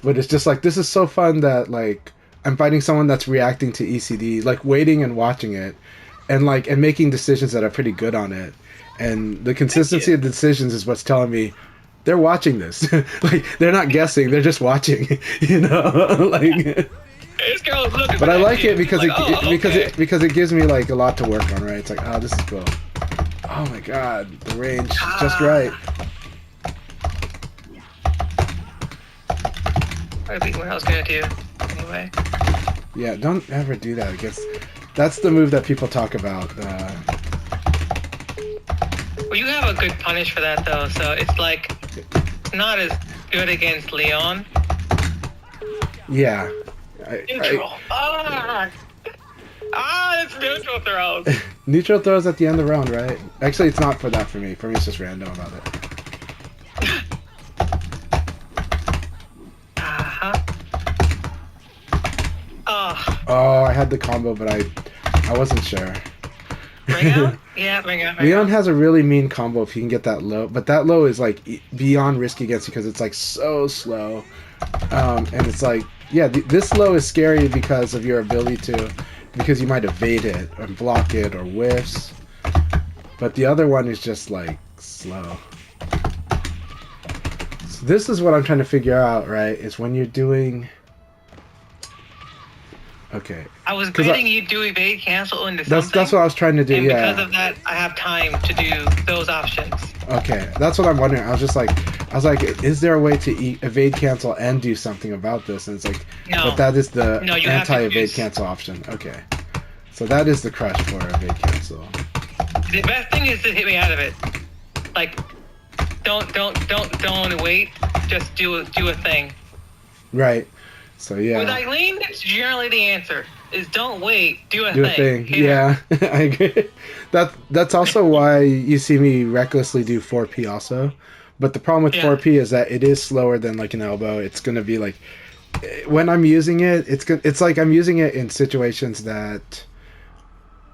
But it's just like, this is so fun that like I'm fighting someone that's reacting to ECD, like waiting and watching it, and like and making decisions that are pretty good on it. And the consistency of the decisions is what's telling me they're watching this. Like they're not guessing, they're just watching. You know, like. This girl is looking But for I that like shit. it because Like, okay. because it gives me like a lot to work on, right? It's like, oh, this is cool. Oh my god, the range just right. I think what I was gonna do anyway. Yeah, don't ever do that. I guess that's the move that people talk about. Well, you have a good punish for that though, so it's like not as good against Leon. Yeah. Neutral. It's neutral throws. Neutral throws at the end of the round, right? Actually, it's not for that for me. For me, it's just random about it. Oh, I had the combo, but I wasn't sure. Ring out? Yeah, ring out. Leon has a really mean combo if he can get that low, but that low is like beyond risky against you because it's like so slow, and it's like, yeah, this low is scary because of your ability to, because you might evade it or block it or whiffs, but the other one is just like slow. So this is what I'm trying to figure out, right? Is when you're doing. Okay. I was betting you do evade cancel into something. That's what I was trying to do. And yeah. because of that, I have time to do those options. Okay, that's what I'm wondering. I was like, is there a way to evade cancel and do something about this? And it's like, no. But that is the you anti-evade cancel option. Okay, so that is the crush for evade cancel. The best thing is to hit me out of it. Like, don't wait. Just do a thing. Right. So yeah. With Eileen, it's generally the answer. Is don't wait, do a thing. Yeah, I agree. That's also why you see me recklessly do 4P also. But the problem with 4P is that it is slower than like an elbow. It's gonna be like, when I'm using it, it's like I'm using it in situations that,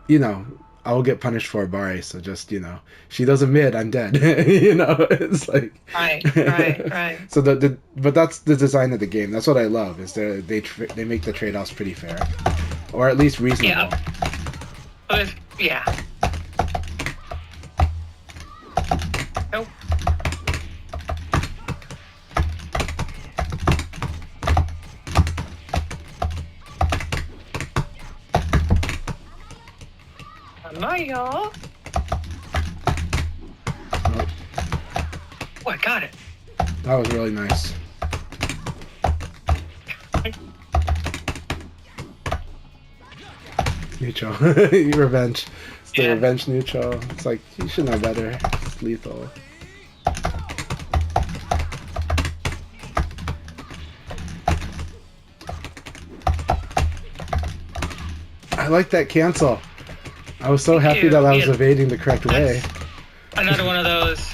you know, I will get punished for a Bari. So just, you know, she does a mid, I'm dead. You know, it's like right. So but that's the design of the game. That's what I love, is they make the trade-offs pretty fair, or at least reasonable. Yeah. Nope. Mario. Oh, I got it. That was really nice. Neutral. Revenge. It's the revenge neutral. It's like, you should know better. It's lethal. I like that cancel. I was so happy that I was evading the correct way. Another one of those.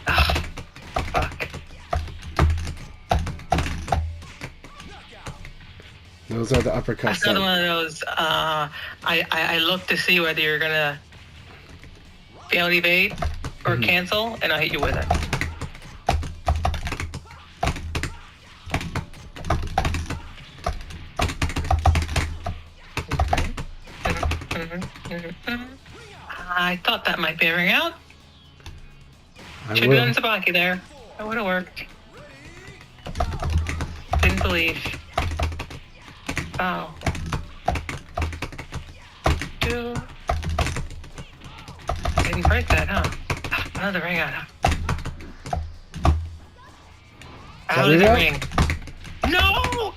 Oh, fuck. Those are the uppercuts. That's another one of those. I look to see whether you're gonna fail evade or cancel, and I'll hit you with it. I thought that might be a ring out. Should have done Sabaki there. That would have worked. Didn't believe. Oh. Didn't break that, huh? Another ring out, huh? Out of the ring. No!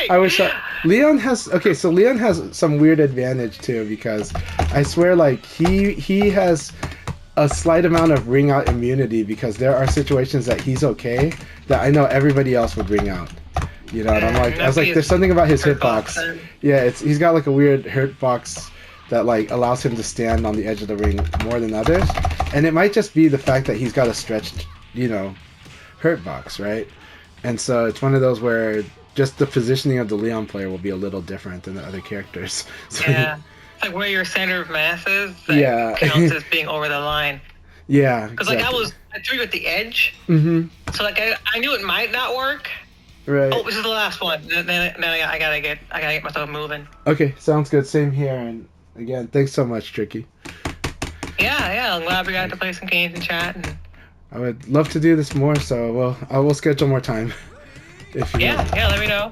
I wish Leon has so Leon has some weird advantage too, because I swear like he has a slight amount of ring out immunity, because there are situations that he's okay that I know everybody else would ring out. You know, and I was like, there's something about his hitbox. Yeah, he's got like a weird hitbox that like allows him to stand on the edge of the ring more than others, and it might just be the fact that he's got a stretched, you know, hurt box, right? And so it's one of those where just the positioning of the Leon player will be a little different than the other characters. So yeah, it's like where your center of mass is. That counts as being over the line. Yeah. Because Exactly. I threw you at the edge. Mm-hmm. So like I knew it might not work. Right. Oh, this is the last one. Then I gotta get myself moving. Okay, sounds good. Same here. And again, thanks so much, Tricky. Yeah. I'm glad we got to play some games and chat. And I would love to do this more, so I will schedule more time. If you want. yeah, let me know.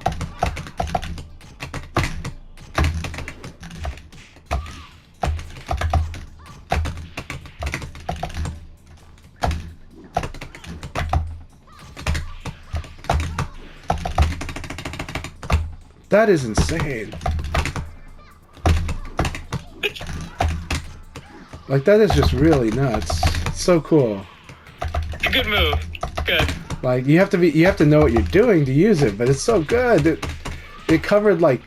That is insane. Like, that is just really nuts. It's so cool. Good move. Good. Like, you have to know what you're doing to use it, but it's so good. It covered like,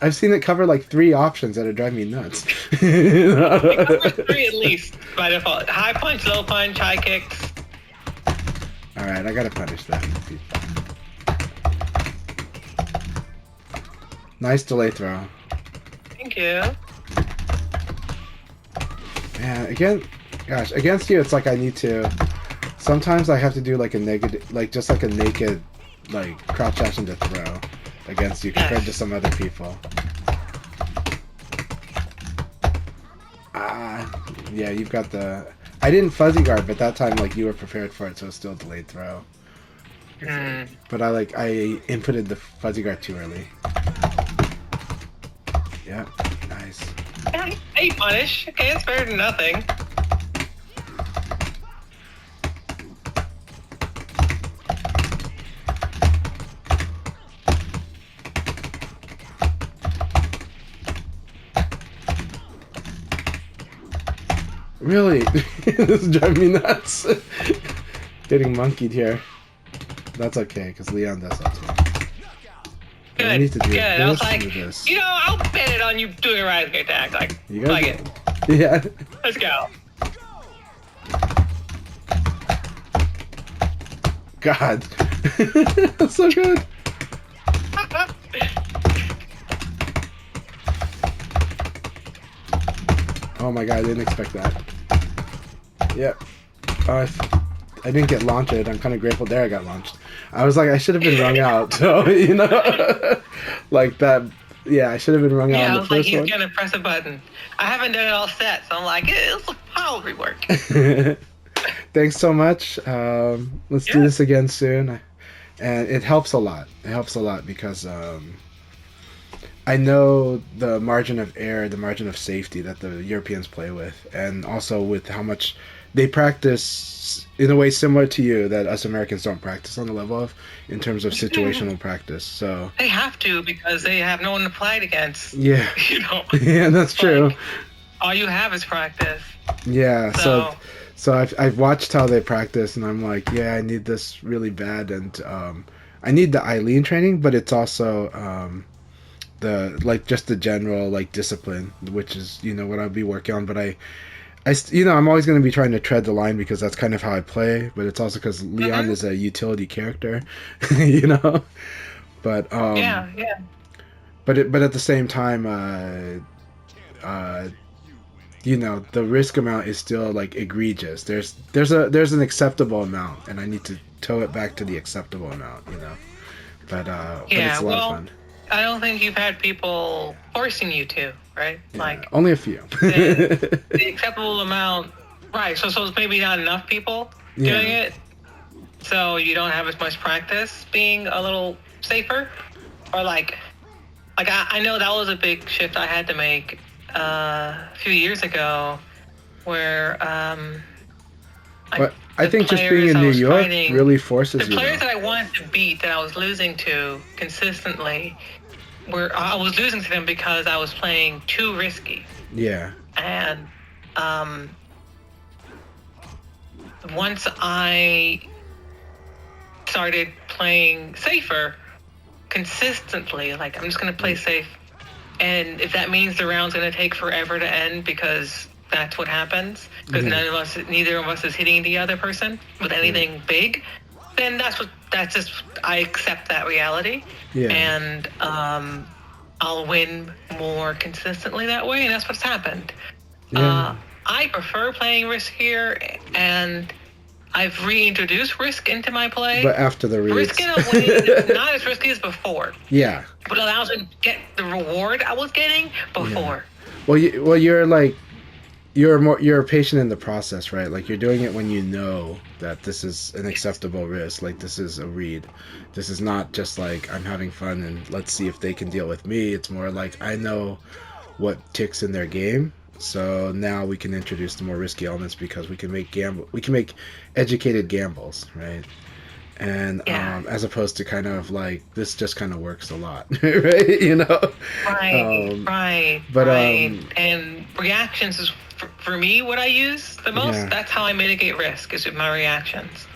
I've seen it cover like 3 options that are driving me nuts. It covers 3 at least by default. High punch, low punch, high kicks. All right, I gotta punish that. Nice delay throw. Thank you. Yeah, gosh, against you, it's like I need to. Sometimes I have to do like a negative, like just like a naked, like crouch dash into throw against you compared to some other people. Yeah, you've got the. I didn't fuzzy guard, but that time like you were prepared for it, so it's still a delayed throw. But I inputted the fuzzy guard too early. Yeah, nice. Hey, punish. Okay, it's better than nothing. Really? This is driving me nuts. Getting monkeyed here. That's okay, because Leon does that too. Good. I need to do Good. this I was like, and this. I'll bet it on you doing a rising attack. Like, You gotta like do it. Yeah. Let's go. God. That's so good. Oh my god, I didn't expect that. Yep. I didn't get launched. I'm kind of grateful there I got launched. I was like, I should have been rung out. So, like that. Yeah, I should have been rung out on the I was like, first one. he's going to press a button. I haven't done it all set, so I'm like, it'll probably work. Thanks so much. Let's do this again soon. And it helps a lot. It helps a lot because I know the margin of error, the margin of safety that the Europeans play with, and also with how much they practice in a way similar to you that us Americans don't practice on the level of in terms of situational practice. So they have to because they have no one to play it against. Yeah. Yeah, that's true. All you have is practice. Yeah. So I've watched how they practice, and I'm like, yeah, I need this really bad, and I need the Eileen training, but it's also just the general like discipline, which is what I'll be working on. But I'm always going to be trying to tread the line because that's kind of how I play. But it's also because Leon is a utility character, But yeah. But at the same time, the risk amount is still like egregious. There's an acceptable amount, and I need to toe it back to the acceptable amount. But it's a lot of fun. I don't think you've had people forcing you to, right? Yeah, like only a few. the acceptable amount, right? So it's maybe not enough people doing it, so you don't have as much practice being a little safer, or like I know that was a big shift I had to make a few years ago, where I think just being in New York really forces you. The players that I wanted to beat, that I was losing to consistently, I was losing to them because I was playing too risky. Yeah. And once I started playing safer consistently, like I'm just going to play safe, and if that means the round's going to take forever to end because that's what happens, because neither of us is hitting the other person with anything big, then I accept that reality. Yeah. And I'll win more consistently that way, and that's what's happened. Yeah. I prefer playing riskier, and I've reintroduced risk into my play. But after the reads. Risk in a way that's not as risky as before. Yeah. But allows me to get the reward I was getting before. Yeah. Well, you're patient in the process, right? Like, you're doing it when you know that this is an acceptable risk. Like, this is a read. This is not just like, I'm having fun and let's see if they can deal with me. It's more like, I know what ticks in their game. So now we can introduce the more risky elements because we can make educated gambles, right? And as opposed to kind of like, this just kind of works a lot, right? You know? Right. And reactions is for me what I use the most. Yeah. That's how I mitigate risk, is with my reactions.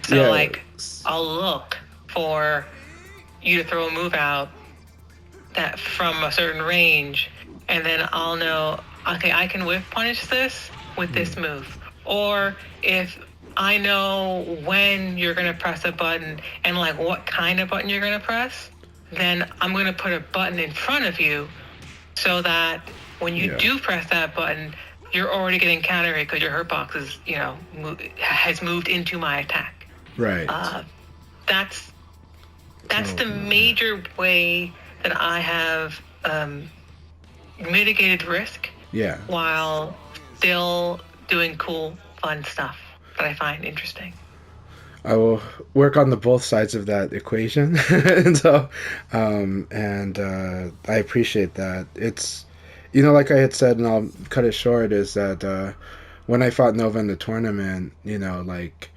So like, I'll look for you to throw a move out that from a certain range, and then I'll know, okay, I can whiff punish this with this move. Or if I know when you're going to press a button and like what kind of button you're going to press, then I'm going to put a button in front of you so that when you do press that button, you're already getting counter hit because your hurt box is, has moved into my attack. Right. That's the major way that I have mitigated risk. Yeah. While still doing cool, fun stuff that I find interesting. I will work on the both sides of that equation. And so, I appreciate that. It's, like I had said, and I'll cut it short, is that when I fought Nova in the tournament, like,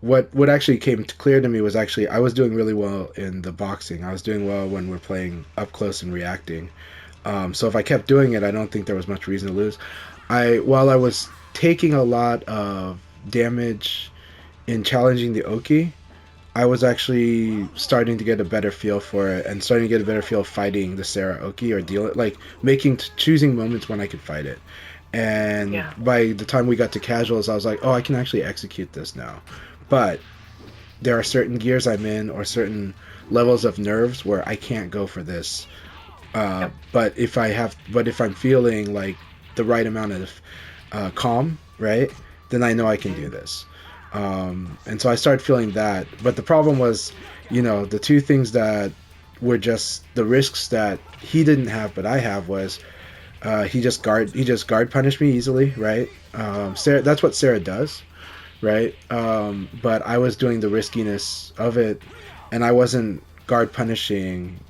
what actually came clear to me was actually I was doing really well in the boxing. I was doing well when we're playing up close and reacting. So if I kept doing it, I don't think there was much reason to lose. While I was taking a lot of damage in challenging the Oki, I was actually starting to get a better feel for it and starting to get a better feel fighting the Sarah Oki or choosing moments when I could fight it. And by the time we got to casuals, I was like, oh, I can actually execute this now. But there are certain gears I'm in or certain levels of nerves where I can't go for this. But if I'm feeling like the right amount of calm, right, then I know I can do this. And so I started feeling that. But the problem was, the two things that were just the risks that he didn't have but I have was he just guard punished me easily, right? Sarah, that's what Sarah does, right? But I was doing the riskiness of it, and I wasn't guard punishing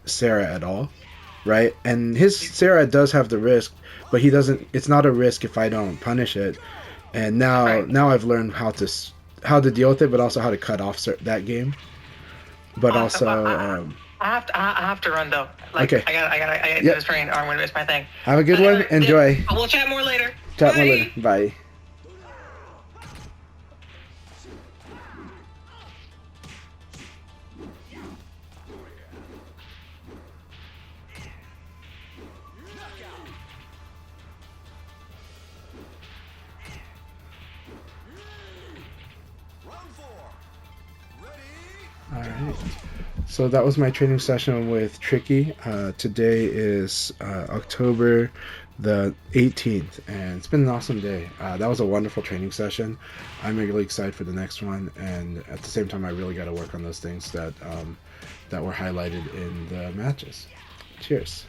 Sarah at all, right? And Sarah does have the risk, but he doesn't. It's not a risk if I don't punish it. And now I've learned how to deal with it, but also how to cut off that game. But also, I have to run though. Like, okay. I gotta do this train, or I'm gonna miss my thing. Have a good one. Enjoy. We'll chat more later. Bye. Alright, so that was my training session with Tricky. Today is October the 18th, and it's been an awesome day. That was a wonderful training session. I'm really excited for the next one, and at the same time I really got to work on those things that were highlighted in the matches. Cheers.